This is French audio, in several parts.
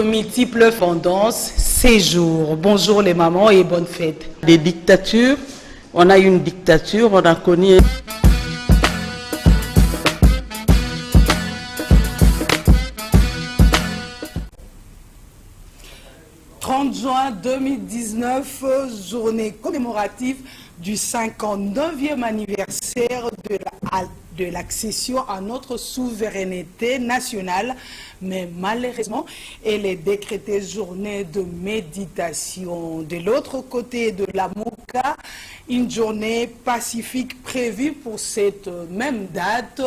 multiples tendances, séjour. Bonjour les mamans et bonne fête. Des dictatures, on a une dictature, on a connu... 30 juin 2019, journée commémorative du 59e anniversaire de l'accession à notre souveraineté nationale, mais malheureusement, elle est décrétée journée de méditation. De l'autre côté de la Mouka, une journée pacifique prévue pour cette même date.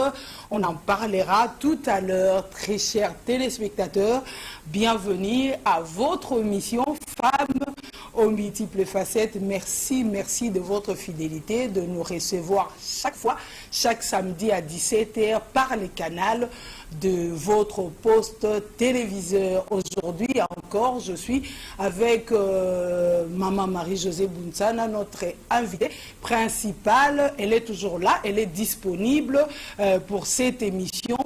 On en parlera tout à l'heure, très chers téléspectateurs. Bienvenue à votre émission Femmes aux multiples facettes. Merci, merci de votre fidélité, de nous recevoir chaque fois, chaque samedi à 17 h par les canaux de votre poste téléviseur. Aujourd'hui encore, je suis avec Maman Marie-Josée Bounsana, notre invitée principale. Elle est toujours là, elle est disponible pour cette émission.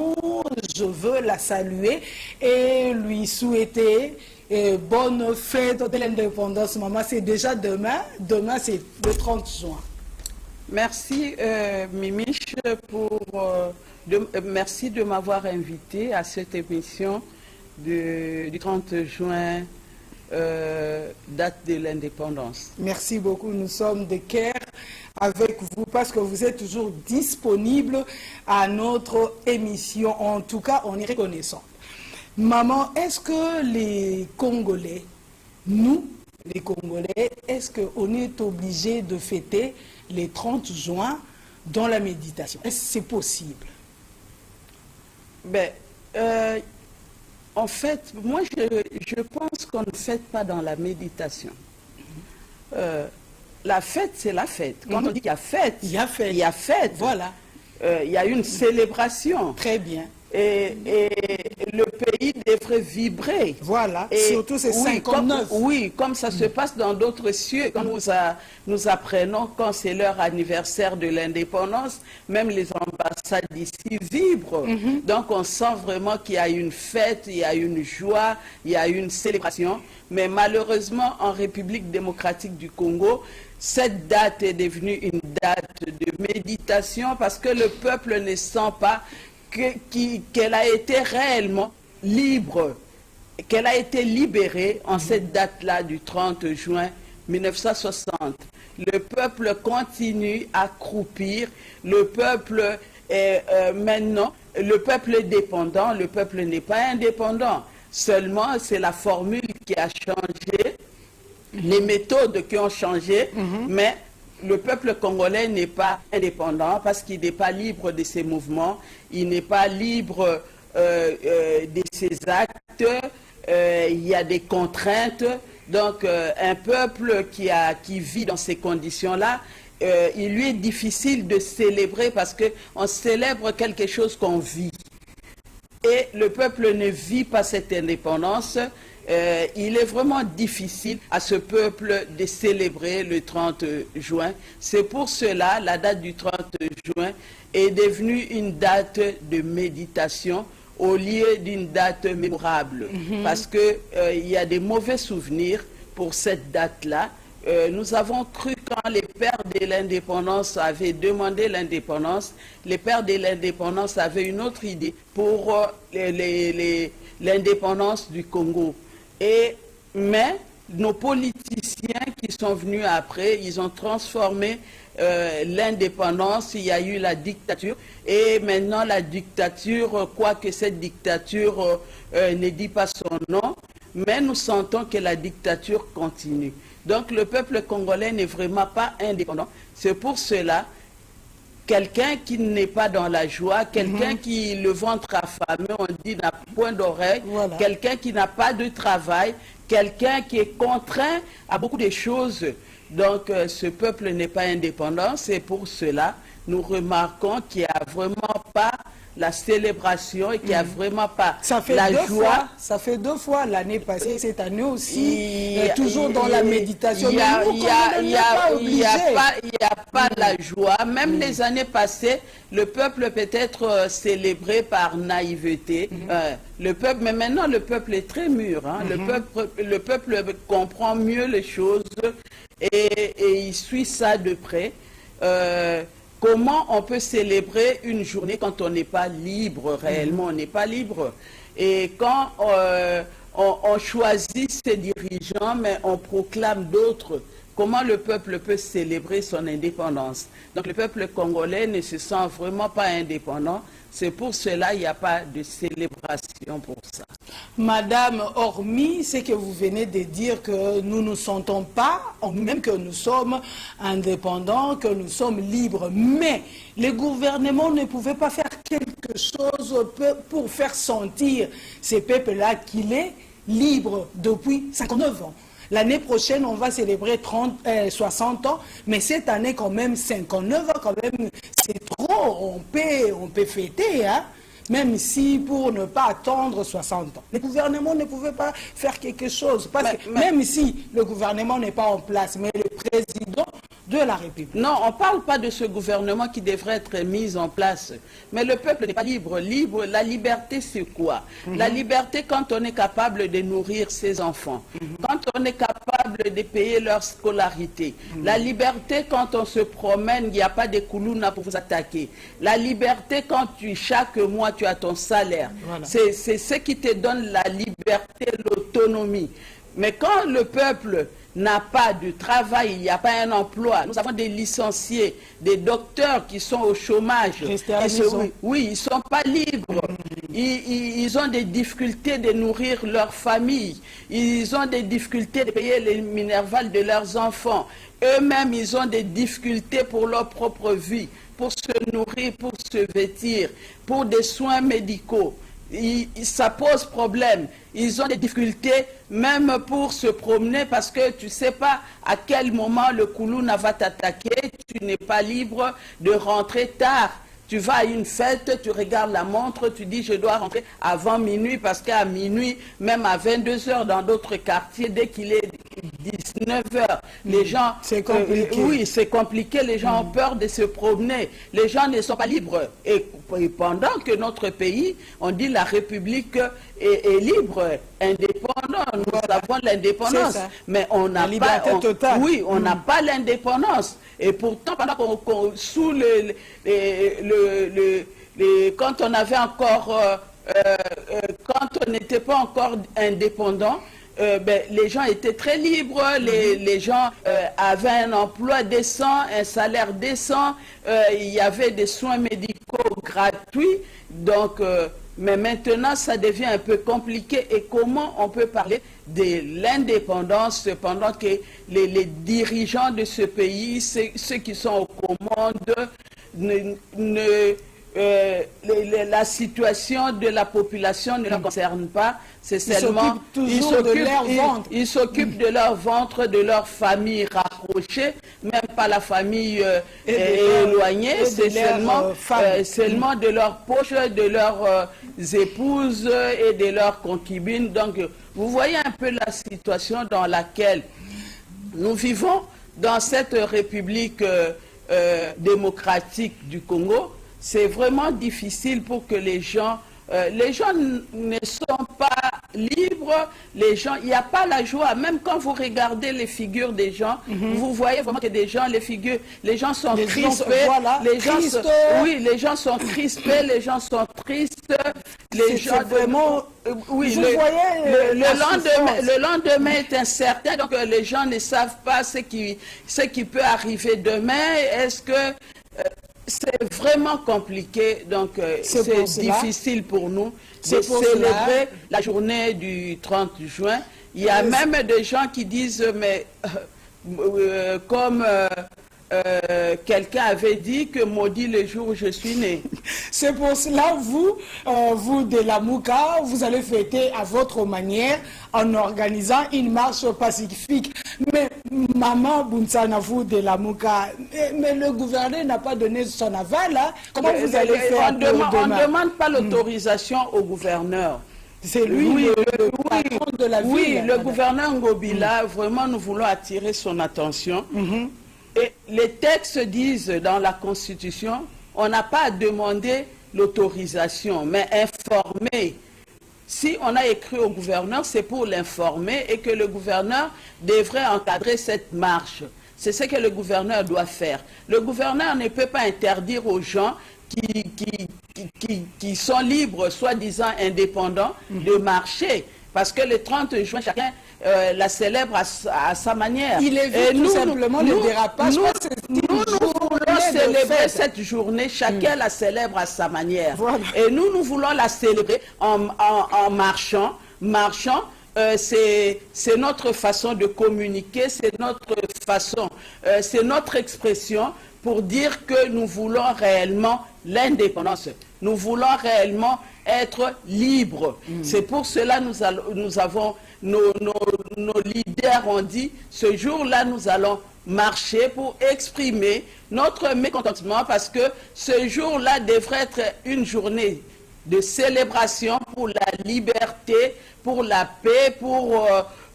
Je veux la saluer et lui souhaiter bonne fête de l'indépendance. Maman, c'est déjà demain. Demain, c'est le 30 juin. Merci Mimiche merci de m'avoir invité à cette émission du 30 juin, date de l'indépendance. Merci beaucoup. Nous sommes de cœur avec vous parce que vous êtes toujours disponible à notre émission. En tout cas, on est reconnaissant. Maman, est-ce que les Congolais, nous, les Congolais, est-ce qu'on est obligé de fêter les 30 juin dans la méditation? Est-ce que c'est possible? Ben, en fait, moi, je pense qu'on ne fête pas dans la méditation. La fête, c'est la fête. Quand on dit qu'il y a fête, il y a fête. Il y a fête. Voilà. Il y a une célébration. Très bien. Et le pays devrait vibrer. Voilà, et surtout c'est 59. Comme ça se passe dans d'autres cieux. Quand nous apprenons quand c'est leur anniversaire de l'indépendance, même les ambassades ici vibrent. Donc on sent vraiment qu'il y a une fête, il y a une joie, il y a une célébration. Mais malheureusement, en République démocratique du Congo, cette date est devenue une date de méditation parce que le peuple ne sent pas qu'elle a été réellement libre, qu'elle a été libérée en cette date-là du 30 juin 1960. Le peuple continue à croupir, le peuple est maintenant, le peuple est dépendant, le peuple n'est pas indépendant. Seulement, c'est la formule qui a changé, les méthodes qui ont changé, mais le peuple congolais n'est pas indépendant parce qu'il n'est pas libre de ses mouvements, il n'est pas libre de ses actes, il y a des contraintes. Donc un peuple qui vit dans ces conditions-là, il lui est difficile de célébrer parce qu'on célèbre quelque chose qu'on vit. Et le peuple ne vit pas cette indépendance. Il est vraiment difficile à ce peuple de célébrer le 30 juin. C'est pour cela la date du 30 juin est devenue une date de méditation au lieu d'une date mémorable. Parce qu'il y a des mauvais souvenirs pour cette date-là. Nous avons cru quand les pères de l'indépendance avaient demandé l'indépendance, les pères de l'indépendance avaient une autre idée pour l'indépendance du Congo. Mais nos politiciens qui sont venus après, ils ont transformé l'indépendance, il y a eu la dictature, et maintenant la dictature, quoique cette dictature ne dit pas son nom, mais nous sentons que la dictature continue. Donc le peuple congolais n'est vraiment pas indépendant. C'est pour cela, quelqu'un qui n'est pas dans la joie, quelqu'un qui le ventre affamé, on dit n'a point d'oreille, quelqu'un qui n'a pas de travail, quelqu'un qui est contraint à beaucoup de choses. Donc ce peuple n'est pas indépendant. C'est pour cela nous remarquons qu'il n'y a vraiment pas la célébration et qu'il n'y a vraiment pas la joie. Ça fait 2 fois l'année passée, cette année aussi, toujours dans la méditation. Il n'y a pas la joie. Même les années passées, le peuple peut être célébré par naïveté. Le peuple, mais maintenant, le peuple est très mûr. Hein. Le peuple comprend mieux les choses et il suit ça de près. Comment on peut célébrer une journée quand on n'est pas libre réellement? On n'est pas libre. Et quand on choisit ses dirigeants, mais on proclame d'autres, comment le peuple peut célébrer son indépendance? Donc le peuple congolais ne se sent vraiment pas indépendant. C'est pour cela qu'il n'y a pas de célébration pour ça. Madame, hormis ce que vous venez de dire, que nous ne nous sentons pas, même que nous sommes indépendants, que nous sommes libres, mais le gouvernement ne pouvait pas faire quelque chose pour faire sentir ces peuples-là qu'il est libre depuis 59 ans. L'année prochaine, on va célébrer 60 ans, mais cette année, quand même, 59 ans, quand même, c'est trop. On peut fêter, hein? Même si pour ne pas attendre 60 ans. Le gouvernement ne pouvait pas faire quelque chose. Parce que même si le gouvernement n'est pas en place, mais le président de la République. Non, on ne parle pas de ce gouvernement qui devrait être mis en place. Mais le peuple n'est pas libre. La liberté, c'est quoi? La liberté quand on est capable de nourrir ses enfants. Quand on est capable de payer leur scolarité. La liberté quand on se promène, il n'y a pas de koulouna pour vous attaquer. La liberté quand chaque mois, tu as ton salaire. Voilà. C'est ce qui te donne la liberté, l'autonomie. Mais quand le peuple n'a pas de travail, il n'y a pas un emploi, nous avons des licenciés, des docteurs qui sont au chômage. Oui, ils ne sont pas libres. Ils ont des difficultés de nourrir leur famille. Ils ont des difficultés de payer les minervales de leurs enfants. Eux-mêmes, ils ont des difficultés pour leur propre vie, pour se nourrir, pour se vêtir, pour des soins médicaux. Ça pose problème. Ils ont des difficultés même pour se promener parce que tu ne sais pas à quel moment le koulouna va t'attaquer. Tu n'es pas libre de rentrer tard. Tu vas à une fête, tu regardes la montre, tu dis je dois rentrer avant minuit parce qu'à minuit, même à 22 h dans d'autres quartiers, dès qu'il est 19 h, les gens... C'est compliqué. Oui, c'est compliqué, les gens ont peur de se promener. Les gens ne sont pas libres. Et pendant que notre pays, on dit la République est libre, indépendant, nous avons l'indépendance, mais on n'a pas... totale. Oui, on n'a pas l'indépendance. Et pourtant, pendant sous quand on avait encore, quand on n'était pas encore indépendant, les gens étaient très libres, les gens avaient un emploi décent, un salaire décent, il y avait des soins médicaux gratuits, donc... mais maintenant, ça devient un peu compliqué. Et comment on peut parler de l'indépendance pendant que les dirigeants de ce pays, ceux qui sont aux commandes, la situation de la population ne leur concerne pas. C'est seulement ils s'occupent de leur ventre, de leur famille rapprochée, même pas la famille éloignée, c'est seulement de leur poche, de leurs épouses et de leurs concubines. Donc vous voyez un peu la situation dans laquelle nous vivons dans cette République démocratique du Congo. C'est vraiment difficile pour que les gens ne sont pas libres, il n'y a pas la joie. Même quand vous regardez les figures des gens, vous voyez vraiment que les gens sont crispés, les gens sont crispés, les gens sont tristes, les gens vraiment... Oui, le lendemain est incertain, donc les gens ne savent pas ce qui peut arriver demain. Est-ce que... c'est vraiment compliqué, donc c'est difficile pour nous de célébrer la journée du 30 juin. Il y a même des gens qui disent, mais comme quelqu'un avait dit que maudit le jour où je suis né. C'est pour cela, vous de la Mouka, vous allez fêter à votre manière en organisant une marche pacifique. Mais maman Buntsana, vous de la Mouka, mais le gouverneur n'a pas donné son aval. Hein? Comment vous allez faire on ne demande pas l'autorisation au gouverneur. C'est lui le patron de la ville. Oui, le gouverneur Ngobila, vraiment nous voulons attirer son attention. Et les textes disent dans la Constitution, on n'a pas à demander l'autorisation, mais informer. Si on a écrit au gouverneur, c'est pour l'informer et que le gouverneur devrait encadrer cette marche. C'est ce que le gouverneur doit faire. Le gouverneur ne peut pas interdire aux gens qui sont libres, soi-disant indépendants, de marcher. Parce que le 30 juin, chacun la célèbre à sa manière. Il évite tout simplement le dérapage. Nous voulons célébrer cette journée, chacun la célèbre à sa manière. Voilà. Et nous voulons la célébrer en marchant. C'est notre façon de communiquer, c'est notre façon, c'est notre expression pour dire que nous voulons réellement l'indépendance. Nous voulons réellement être libres. C'est pour cela que nous avons, nos leaders ont dit, ce jour-là, nous allons marcher pour exprimer notre mécontentement parce que ce jour-là devrait être une journée de célébration pour la liberté, pour la paix, pour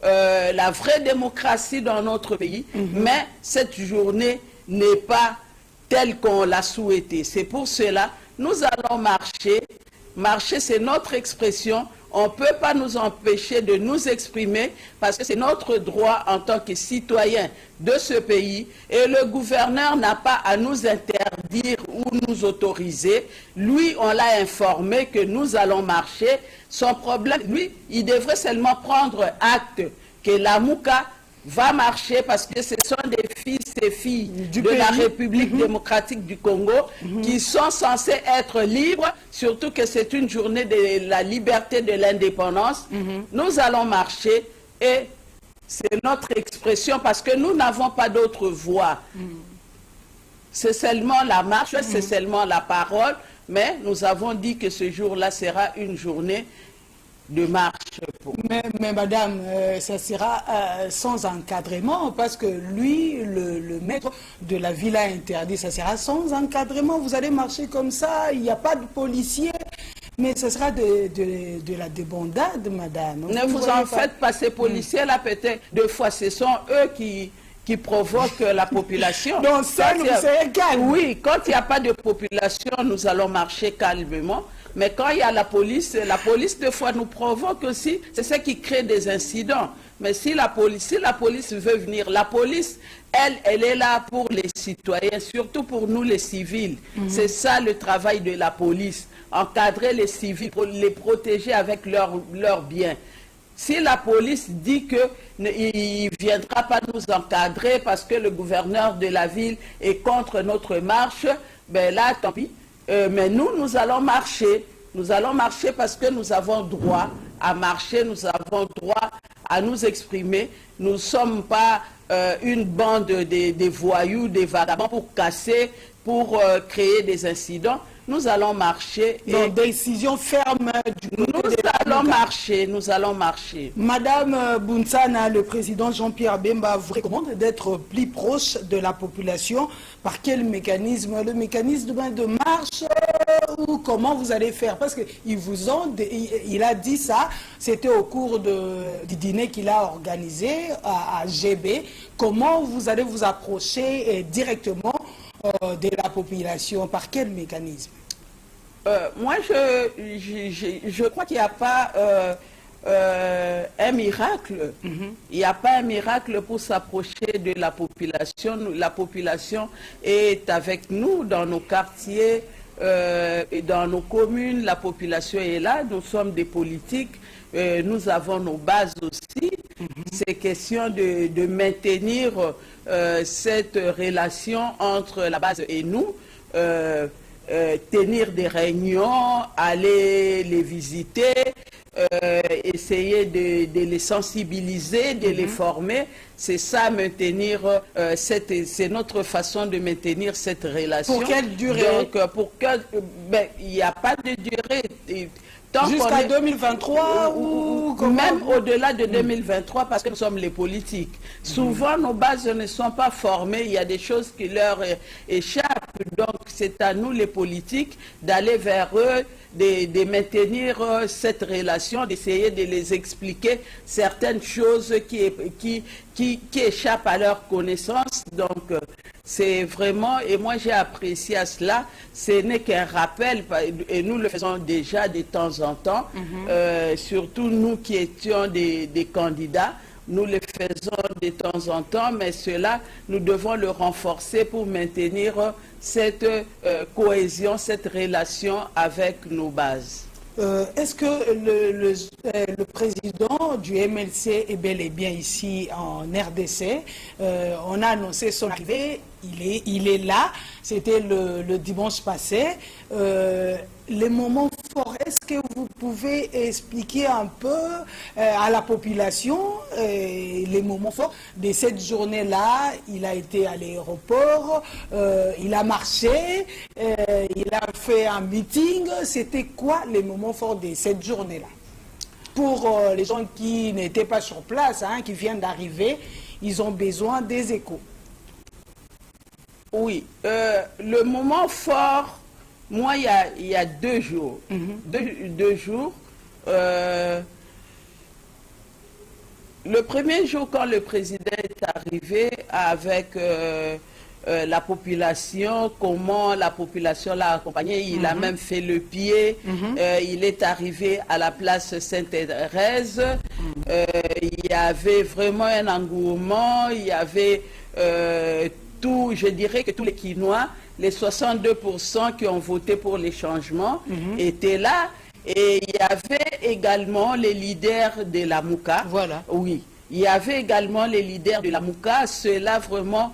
la vraie démocratie dans notre pays. Mais cette journée n'est pas telle qu'on l'a souhaité. C'est pour cela que nous allons marcher. Marcher, c'est notre expression. On ne peut pas nous empêcher de nous exprimer parce que c'est notre droit en tant que citoyen de ce pays et le gouverneur n'a pas à nous interdire ou nous autoriser. Lui, on l'a informé que nous allons marcher. Son problème, lui, il devrait seulement prendre acte que la Mouka va marcher parce que ce sont des fils et filles de la République démocratique du Congo qui sont censés être libres, surtout que c'est une journée de la liberté de l'indépendance. Nous allons marcher et c'est notre expression parce que nous n'avons pas d'autre voix. C'est seulement la marche, c'est seulement la parole, mais nous avons dit que ce jour-là sera une journée de marche. Mais madame, ça sera sans encadrement parce que lui, le maître de la villa interdit, ça sera sans encadrement. Vous allez marcher comme ça, il n'y a pas de policiers, mais ce sera de la débandade, madame. Ne vous en faites pas, ces policiers-là, peut-être, deux fois, ce sont eux qui provoquent la population. Donc, ça, nous serons calmes. Oui, quand il n'y a pas de population, nous allons marcher calmement. Mais quand il y a la police, des fois, nous provoque aussi. C'est ça qui crée des incidents. Mais si la police veut venir, la police, elle est là pour les citoyens, surtout pour nous, les civils. C'est ça le travail de la police. Encadrer les civils, pour les protéger avec leurs biens. Si la police dit qu'il ne viendra pas nous encadrer parce que le gouverneur de la ville est contre notre marche, ben là, tant pis. Mais nous allons marcher. Nous allons marcher parce que nous avons droit à marcher, nous avons droit à nous exprimer. Nous ne sommes pas une bande de voyous, des vagabonds pour casser, pour créer des incidents. Nous allons marcher. Donc, décision ferme du côté nous allons marcher. Madame Bounsana, le président Jean-Pierre Bemba vous recommande d'être plus proche de la population. Par quel mécanisme? Le mécanisme de marche ou comment vous allez faire? Parce qu'il a dit ça, c'était au cours du dîner qu'il a organisé à GB. Comment vous allez vous approcher directement de la population? Par quel mécanisme? Moi, je crois qu'il n'y a pas un miracle. Il n'y a pas un miracle pour s'approcher de la population. La population est avec nous dans nos quartiers, et dans nos communes. La population est là. Nous sommes des politiques. Nous avons nos bases aussi. C'est question de maintenir cette relation entre la base et nous. Tenir des réunions, aller les visiter, essayer de les sensibiliser, de les former. C'est ça, maintenir, c'est notre façon de maintenir cette relation. Pour quelle durée? Donc, il n'y a pas de durée. Jusqu'à 2023 ou même au-delà de 2023 parce que nous sommes les politiques. Souvent, nos bases ne sont pas formées, il y a des choses qui leur échappent. Donc, c'est à nous, les politiques, d'aller vers eux, de maintenir cette relation, d'essayer de les expliquer certaines choses qui échappent à leur connaissance. Donc, C'est vraiment, et moi j'ai apprécié à cela, ce n'est qu'un rappel, et nous le faisons déjà de temps en temps, surtout nous qui étions des candidats, nous le faisons de temps en temps, mais cela, nous devons le renforcer pour maintenir cette cohésion, cette relation avec nos bases. Est-ce que le président du MLC est bel et bien ici en RDC? On a annoncé son arrivée, il est là, c'était le dimanche passé. Les moments forts, est-ce que vous pouvez expliquer un peu à la population les moments forts de cette journée-là? Il a été à l'aéroport, il a marché, il a fait un meeting. C'était quoi les moments forts de cette journée-là? Pour les gens qui n'étaient pas sur place, hein, qui viennent d'arriver, ils ont besoin des échos. Oui, le moment fort, moi, il y a 2 jours. Deux jours. Le premier jour, quand le président est arrivé avec la population, comment la population l'a accompagné, il a même fait le pied. Il est arrivé à la place Sainte-Thérèse. Il y avait vraiment un engouement, il y avait tout, je dirais que tous les Quinois, les 62% qui ont voté pour les changements étaient là. Et il y avait également les leaders de la Mouka. Voilà. Oui. Il y avait également les leaders de la Mouka. Cela vraiment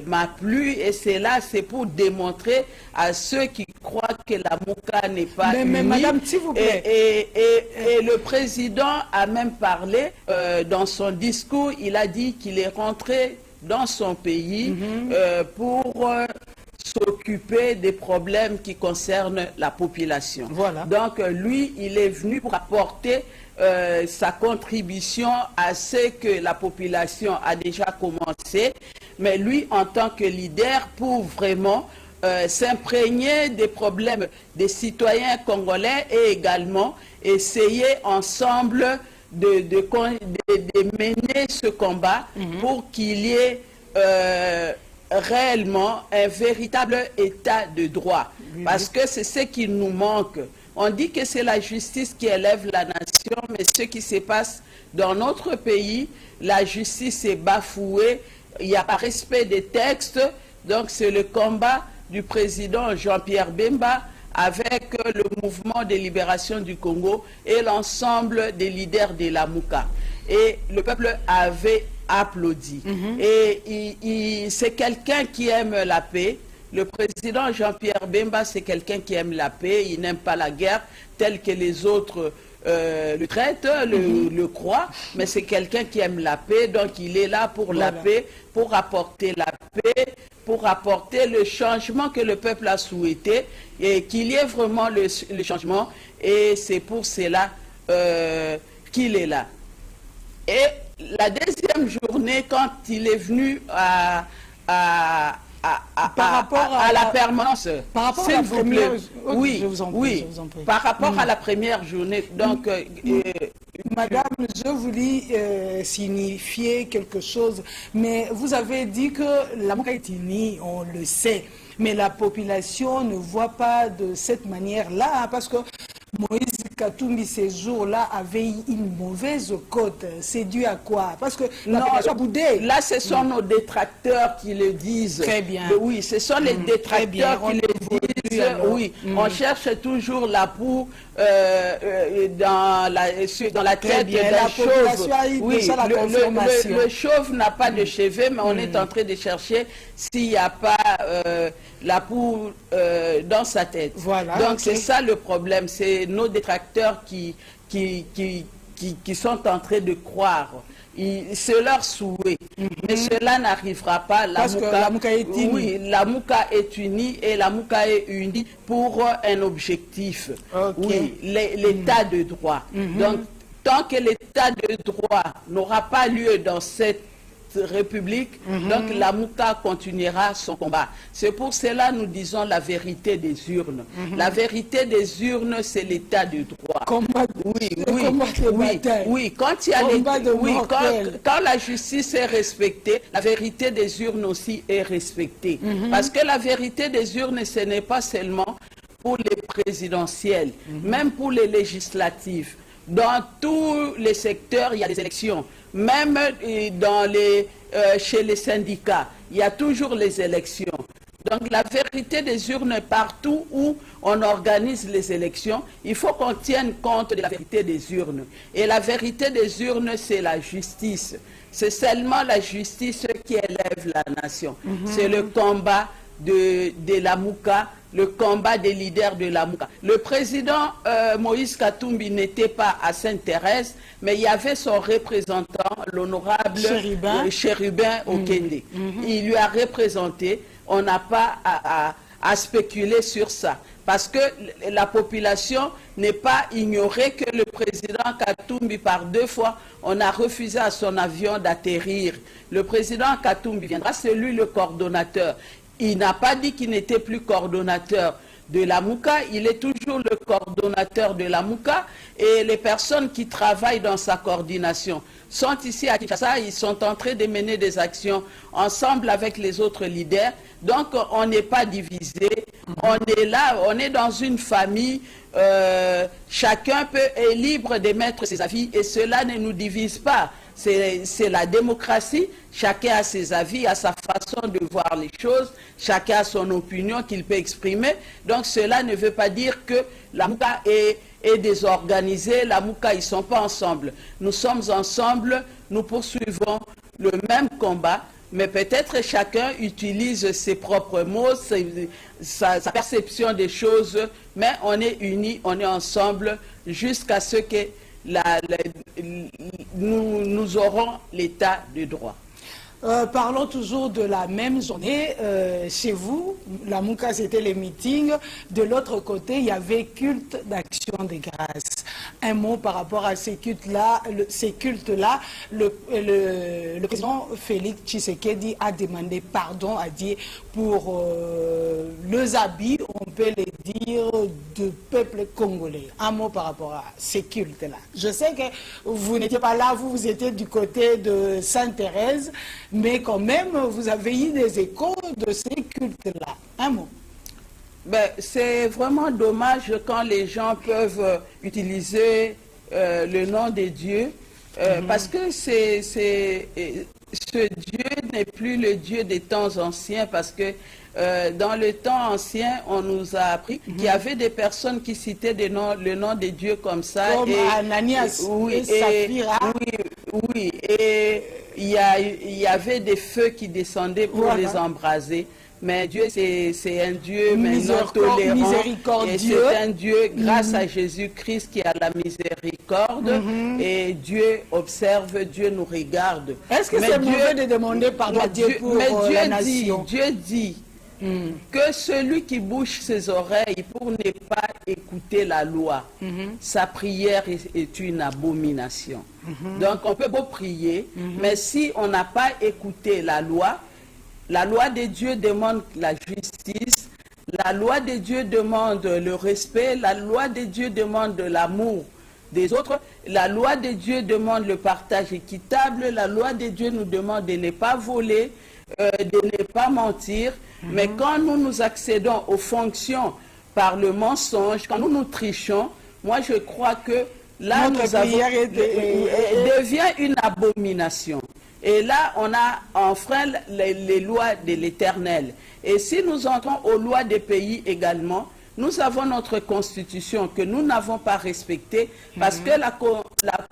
m'a plu. Et c'est pour démontrer à ceux qui croient que la Mouka n'est pas unie. Mais madame, s'il vous plaît. Et le président a même parlé dans son discours. Il a dit qu'il est rentré dans son pays pour s'occuper des problèmes qui concernent la population. Voilà. Donc lui, il est venu pour apporter sa contribution à ce que la population a déjà commencé, mais lui, en tant que leader, pour vraiment s'imprégner des problèmes des citoyens congolais et également essayer ensemble de mener ce combat pour qu'il y ait réellement un véritable état de droit. Parce que c'est ce qui nous manque. On dit que c'est la justice qui élève la nation, mais ce qui se passe dans notre pays, la justice est bafouée, il n'y a pas respect des textes, donc c'est le combat du président Jean-Pierre Bemba avec le mouvement de libération du Congo et l'ensemble des leaders de la Mouka. Et le peuple avait applaudi. Et c'est quelqu'un qui aime la paix. Le président Jean-Pierre Bemba, c'est quelqu'un qui aime la paix. Il n'aime pas la guerre telle que les autres le traitent, le croient. Mais c'est quelqu'un qui aime la paix. Donc il est là pour la paix, pour apporter la paix, pour apporter le changement que le peuple a souhaité et qu'il y ait vraiment le changement. Et c'est pour cela qu'il est là. Et la deuxième journée, quand il est venu à la permanence, par rapport à la première, oui, je vous en prie, oui, je vous en prie. Par rapport à la première journée, donc madame, je voulais signifier quelque chose, mais vous avez dit que la Mouka est unie, on le sait, mais la population ne voit pas de cette manière-là, hein, parce que Moïse Katumbi, ces jours-là, avait une mauvaise cote. C'est dû à quoi? Parce que la population a boudé. Là, ce sont nos détracteurs qui le disent. Très bien. Oui, ce sont les détracteurs qui le disent. Oui, on cherche toujours la poux dans la tête d'un chauve. Oui, le chauve n'a pas de cheveux, mais on est en train de chercher s'il n'y a pas la poux dans sa tête. Voilà, donc c'est ça le problème, c'est nos détracteurs qui sont en train de croire. C'est leur souhait. Mais cela n'arrivera pas. Parce que la Mouka est unie. Oui, la Mouka est unie et la Mouka est unie pour un objectif. Oui, l'état de droit. Donc, tant que l'état de droit n'aura pas lieu dans cette République, donc la Mouka continuera son combat. C'est pour cela nous disons la vérité des urnes. La vérité des urnes, c'est l'état de droit. Oui, quand il y a quand la justice est respectée, la vérité des urnes aussi est respectée. Parce que la vérité des urnes, ce n'est pas seulement pour les présidentielles, même pour les législatives. Dans tous les secteurs, il y a des élections. Même chez les syndicats, il y a toujours les élections. Donc la vérité des urnes, partout où on organise les élections, il faut qu'on tienne compte de la vérité des urnes. Et la vérité des urnes, c'est la justice. C'est seulement la justice qui élève la nation. C'est le combat de la Mouka, le combat des leaders de la Mouka. Le président Moïse Katumbi n'était pas à Sainte-Thérèse, mais il y avait son représentant, l'honorable Chérubin Okende. Il lui a représenté. On n'a pas à spéculer sur ça. Parce que la population n'est pas ignorée que le président Katumbi, par 2 fois, on a refusé à son avion d'atterrir. Le président Katumbi viendra, c'est lui le coordonnateur. Il n'a pas dit qu'il n'était plus coordonnateur de la Mouka, il est toujours le coordonnateur de la Mouka et les personnes qui travaillent dans sa coordination sont ici à Kinshasa, ils sont en train de mener des actions ensemble avec les autres leaders. Donc on n'est pas divisé, on est là, on est dans une famille, chacun est libre d'émettre ses avis et cela ne nous divise pas. C'est la démocratie, chacun a ses avis, a sa façon de voir les choses, chacun a son opinion qu'il peut exprimer. Donc cela ne veut pas dire que la Mouka est désorganisée, la Mouka, ils ne sont pas ensemble. Nous sommes ensemble, nous poursuivons le même combat, mais peut-être chacun utilise ses propres mots, sa perception des choses, mais on est unis, on est ensemble jusqu'à ce que nous aurons l'état de droit. Parlons toujours de la même journée. Chez vous, la Mouka, c'était les meetings. De l'autre côté, il y avait culte d'action de grâce. Un mot par rapport à ces cultes-là. Le président Félix Tshisekedi a demandé pardon à Dieu pour les habits, on peut les dire, du peuple congolais. Un mot par rapport à ces cultes-là. Je sais que vous n'étiez pas là, vous étiez du côté de Sainte-Thérèse, mais quand même, vous avez eu des échos de ces cultes-là. Un mot. Ben, c'est vraiment dommage quand les gens peuvent utiliser le nom de Dieu, parce que ce Dieu n'est plus le Dieu des temps anciens, parce que dans le temps ancien, on nous a appris qu'il y avait des personnes qui citaient le nom de Dieu comme ça. Comme Ananias et Saphira. Oui, et il y avait des feux qui descendaient pour les embraser. Mais Dieu, c'est un Dieu maintenant tolérant. Miséricordieux. Et c'est un Dieu, grâce à Jésus-Christ, qui a la miséricorde. Et Dieu observe, Dieu nous regarde. Est-ce que c'est mauvais de demander pardon à Dieu pour la nation? Dieu dit que celui qui bouche ses oreilles pour ne pas écouter la loi, sa prière est une abomination. Donc on peut beau prier, mais si on n'a pas écouté la loi de Dieu demande la justice, la loi de Dieu demande le respect, la loi de Dieu demande l'amour des autres, la loi de Dieu demande le partage équitable, la loi de Dieu nous demande de ne pas voler, de ne pas mentir, mais quand nous accédons aux fonctions par le mensonge, quand nous trichons, moi je crois que là devient une abomination. Et là, on a enfreint les lois de l'Éternel. Et si nous entrons aux lois des pays également, nous avons notre constitution que nous n'avons pas respectée parce que la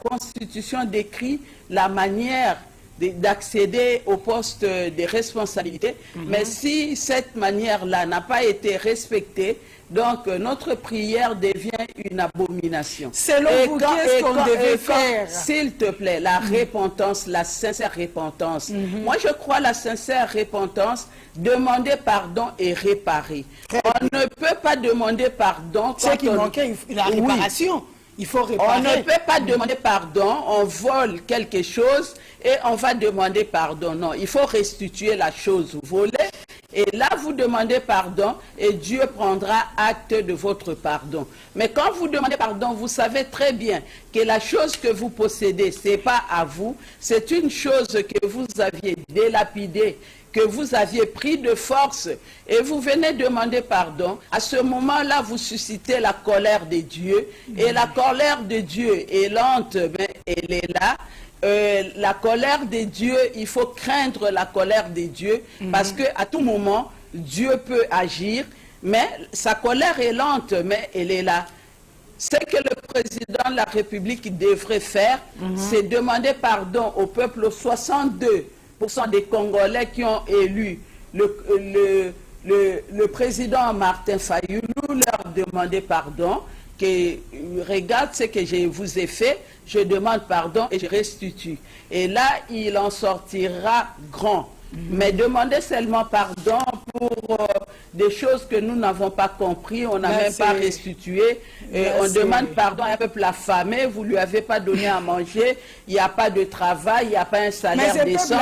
constitution décrit la manière d'accéder au poste de responsabilité. Mais si cette manière-là n'a pas été respectée, donc notre prière devient une abomination. Selon vous, qu'est-ce qu'on devait faire? S'il te plaît, la repentance, la sincère repentance. Moi, je crois la sincère repentance, demander pardon et réparer. On ne peut pas demander pardon quand qui manquait la réparation. il faut réparer. On ne peut pas demander pardon, on vole quelque chose et on va demander pardon. Non, il faut restituer la chose volée. Et là, vous demandez pardon et Dieu prendra acte de votre pardon. Mais quand vous demandez pardon, vous savez très bien que la chose que vous possédez, ce n'est pas à vous, c'est une chose que vous aviez délapidée, que vous aviez pris de force et vous venez demander pardon. À ce moment-là, vous suscitez la colère de Dieu et la colère de Dieu est lente, mais elle est là. La colère de Dieu, il faut craindre la colère de Dieu parce qu'à tout moment, Dieu peut agir, mais sa colère est lente, mais elle est là. Ce que le président de la République devrait faire, c'est demander pardon au peuple, 62% des Congolais qui ont élu le président Martin Fayulu, leur demander pardon, que regarde ce que je vous ai fait, je demande pardon et je restitue. Et là, il en sortira grand. Mais demander seulement pardon pour des choses que nous n'avons pas compris, on n'a même pas restitué. On demande pardon à un peuple affamé, vous ne lui avez pas donné à manger, il n'y a pas de travail, il n'y a pas un salaire décent.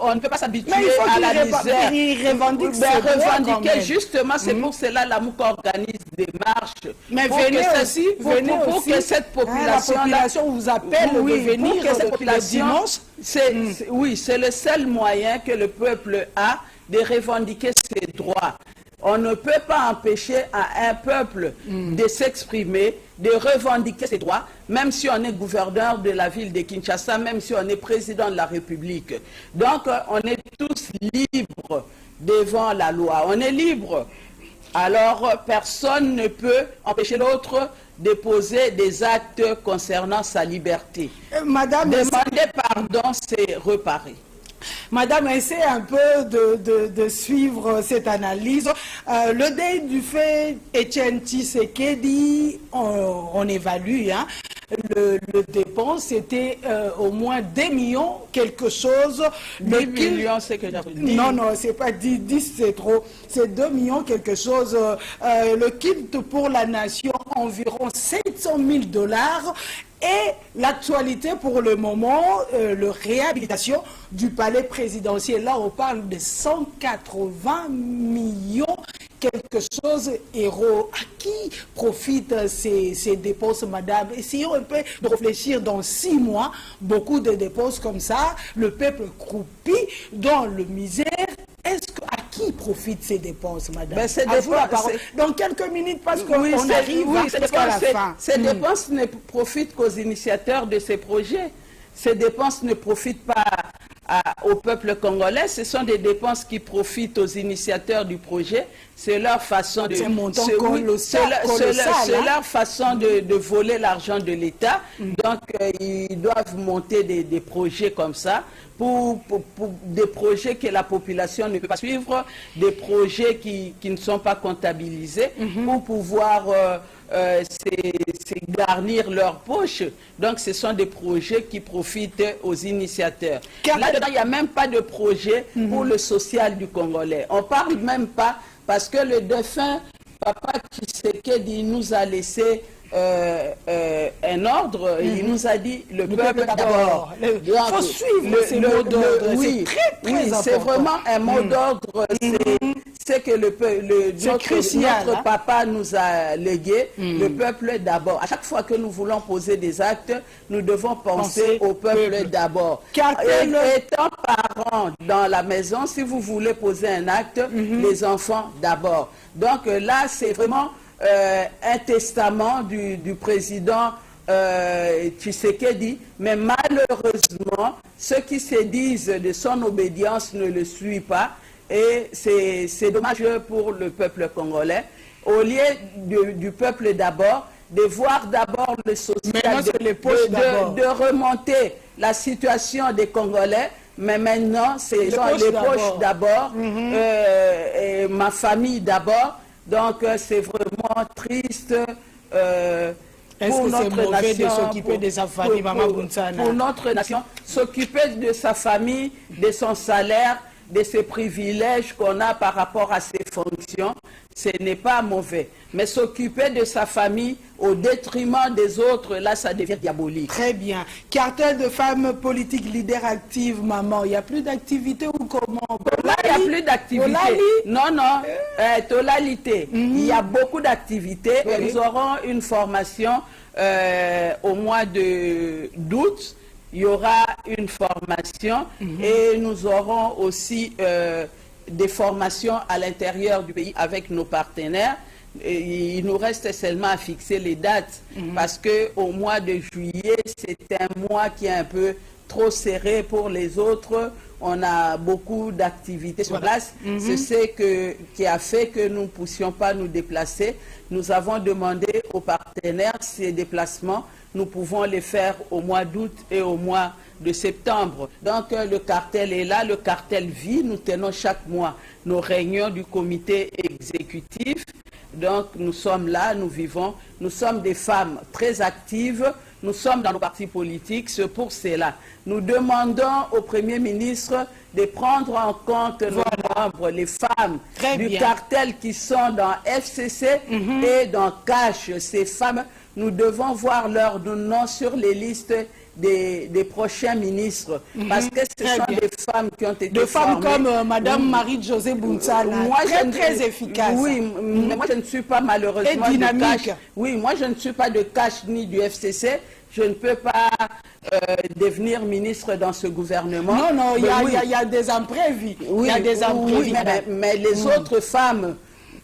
On ne peut pas s'habituer à la misère. Revendiquer, justement, c'est pour cela l'AMOUC organise des marches. Mais venez aussi, pour que cette population, la population vous appelle de venir pour que cette population, oui, c'est le seul moyen que le peuple a de revendiquer ses droits. On ne peut pas empêcher à un peuple de s'exprimer, de revendiquer ses droits, même si on est gouverneur de la ville de Kinshasa, même si on est président de la République. Donc, on est tous libres devant la loi. On est libres. Alors, personne ne peut empêcher l'autre de poser des actes concernant sa liberté. Madame, demander pardon, c'est reparer. Madame, essaie un peu de suivre cette analyse. Le deuil du fait Etienne Tshisekedi, on évalue, hein, le dépense, c'était au moins 2 millions, quelque chose. 2 millions, c'est que j'avais dit. Non, non, c'est pas 10 c'est trop. C'est 2 millions, quelque chose. Le kit pour la nation, environ 700 000 $. Et l'actualité pour le moment, la réhabilitation du palais présidentiel. Là, on parle de 180 millions, quelque chose, euros. À qui profitent ces dépenses, madame? Essayons un peu de réfléchir dans 6 mois. Beaucoup de dépenses comme ça, le peuple croupit dans le misère. À qui profitent ces dépenses, madame? Ben, dans quelques minutes, parce qu'on arrive à la fin. Ces dépenses ne profitent qu'aux initiateurs de ces projets. Ces dépenses ne profitent pas au peuple congolais. Ce sont des dépenses qui profitent aux initiateurs du projet. C'est leur façon de... C'est leur façon de voler l'argent de l'État. Donc, ils doivent monter des projets comme ça. Pour des projets que la population ne peut pas suivre, des projets qui ne sont pas comptabilisés, pour pouvoir garnir leurs poches. Donc ce sont des projets qui profitent aux initiateurs. Là-dedans, il n'y a même pas de projet pour le social du Congolais. On ne parle même pas, parce que le défunt Papa Tshisekedi nous a laissé un ordre, il nous a dit le peuple d'abord. Il faut suivre ces mots d'ordre. Oui, c'est vraiment un mot d'ordre. C'est que notre papa nous a légué, le peuple d'abord. À chaque fois que nous voulons poser des actes, nous devons penser au peuple d'abord. Étant parents dans la maison, si vous voulez poser un acte, les enfants d'abord. Donc là, c'est vraiment un testament du président Tshisekedi, mais malheureusement, ceux qui se disent de son obédience ne le suivent pas, et c'est dommage pour le peuple congolais. Au lieu du peuple d'abord, de voir d'abord le social, de remonter la situation des Congolais, mais maintenant, c'est les poches d'abord, et ma famille d'abord. Donc, c'est vraiment triste pour notre nation. S'occuper de sa famille, Maman Bounsana. Pour notre nation, s'occuper de sa famille, de son salaire, de ces privilèges qu'on a par rapport à ses fonctions, ce n'est pas mauvais. Mais s'occuper de sa famille au détriment des autres, là, ça devient diabolique. Très bien. Cartel de femmes politiques leaders actives, maman, il n'y a plus d'activité ou comment? Là, il n'y a plus d'activité. Non, non, totalité. Il y a beaucoup d'activités. Oui. Nous aurons une formation au mois d'août. Il y aura une formation et nous aurons aussi des formations à l'intérieur du pays avec nos partenaires. Et il nous reste seulement à fixer les dates parce qu'au mois de juillet, c'est un mois qui est un peu trop serré pour les autres. On a beaucoup d'activités sur place. C'est ce qui a fait que nous ne puissions pas nous déplacer. Nous avons demandé aux partenaires ces déplacements. Nous pouvons les faire au mois d'août et au mois de septembre. Donc le cartel est là, le cartel vit. Nous tenons chaque mois nos réunions du comité exécutif. Donc nous sommes là, nous vivons. Nous sommes des femmes très actives. Nous sommes dans nos partis politiques. C'est pour cela. Nous demandons au Premier ministre de prendre en compte nos membres, les femmes du cartel qui sont dans FCC et dans CACH. Ces femmes, nous devons voir leur nom sur les listes des prochains ministres. Parce que ce sont des femmes qui ont été de femmes formées. comme Madame Marie-Josée Bounsana, très efficace. Oui, mais moi je ne suis pas malheureusement de CACH. Oui, moi je ne suis pas de CACH ni du FCC. Je ne peux pas devenir ministre dans ce gouvernement. Non, non, il y a des imprévus. Oui, il y a des imprévus. Mais les autres femmes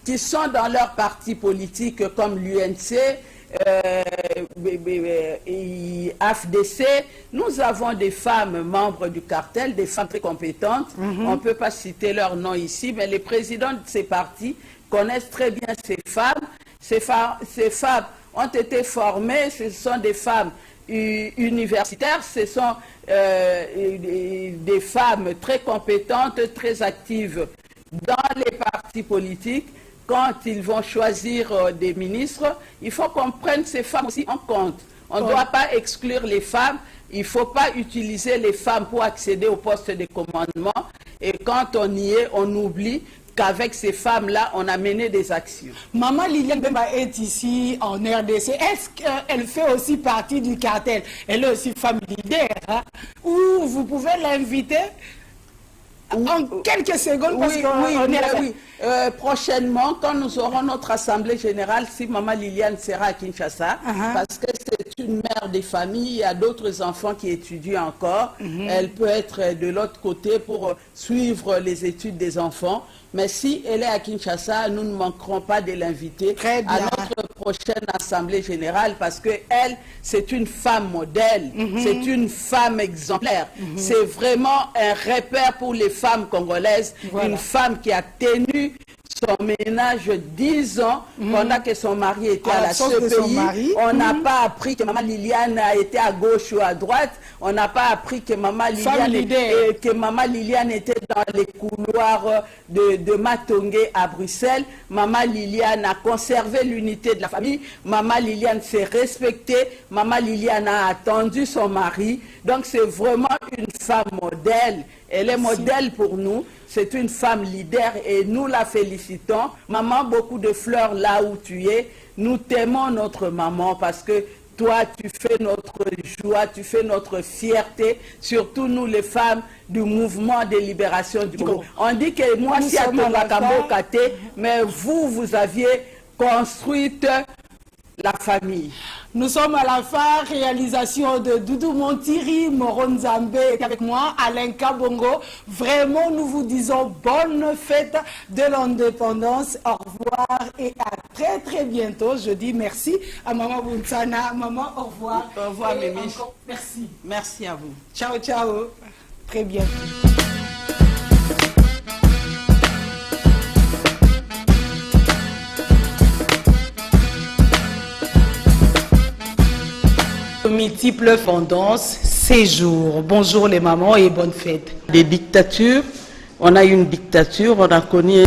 qui sont dans leur parti politique comme l'UNC, AFDC, nous avons des femmes membres du cartel, des femmes très compétentes. On ne peut pas citer leur nom ici, mais les présidents de ces partis connaissent très bien ces femmes. Ces femmes ont été formées, ce sont des femmes universitaires, ce sont des femmes très compétentes, très actives dans les partis politiques. Quand ils vont choisir des ministres, il faut qu'on prenne ces femmes aussi en compte. On ne doit pas exclure les femmes, il ne faut pas utiliser les femmes pour accéder au poste de commandement. Et quand on y est, on oublie qu'avec ces femmes-là, on a mené des actions. Maman Liliane Bemba est ici en RDC. Est-ce qu'elle fait aussi partie du cartel? Elle est aussi femme leader, hein? Ou vous pouvez l'inviter en quelques secondes parce qu'on est là. Oui. Prochainement, quand nous aurons notre assemblée générale, si Maman Liliane sera à Kinshasa, parce que c'est une mère des familles, il y a d'autres enfants qui étudient encore. Elle peut être de l'autre côté pour suivre les études des enfants. Mais si elle est à Kinshasa, nous ne manquerons pas de l'inviter à notre prochaine assemblée générale parce qu'elle, c'est une femme modèle, c'est une femme exemplaire. C'est vraiment un repère pour les femmes congolaises, une femme qui a tenu son ménage 10 ans pendant que son mari était à la CPI. On n'a pas appris que Maman Liliane a été à gauche ou à droite. On n'a pas appris que Maman Liliane était dans les couloirs de Matongé à Bruxelles. Maman Liliane a conservé l'unité de la famille. Maman Liliane s'est respectée. Maman Liliane a attendu son mari. Donc c'est vraiment une femme modèle. Elle est modèle pour nous. C'est une femme leader et nous la félicitons. Maman, beaucoup de fleurs là où tu es. Nous t'aimons notre maman parce que toi, tu fais notre joie, tu fais notre fierté, surtout nous les femmes du mouvement de libération du Congo. On dit que moi, si à Tongakambo Kate, mais vous aviez construite la famille. Nous sommes à la fin, réalisation de Doudou Montiri, Moron Zambé est avec moi, Alain Kabongo. Vraiment, nous vous disons bonne fête de l'indépendance. Au revoir et à très très bientôt. Je dis merci à Maman Bounsana. Maman, au revoir. Au revoir, Mémie. Merci. Merci à vous. Ciao, ciao. Très bientôt. Multiples tendances, séjours. Bonjour les mamans et bonne fête. Des dictatures, on a eu une dictature, on a connu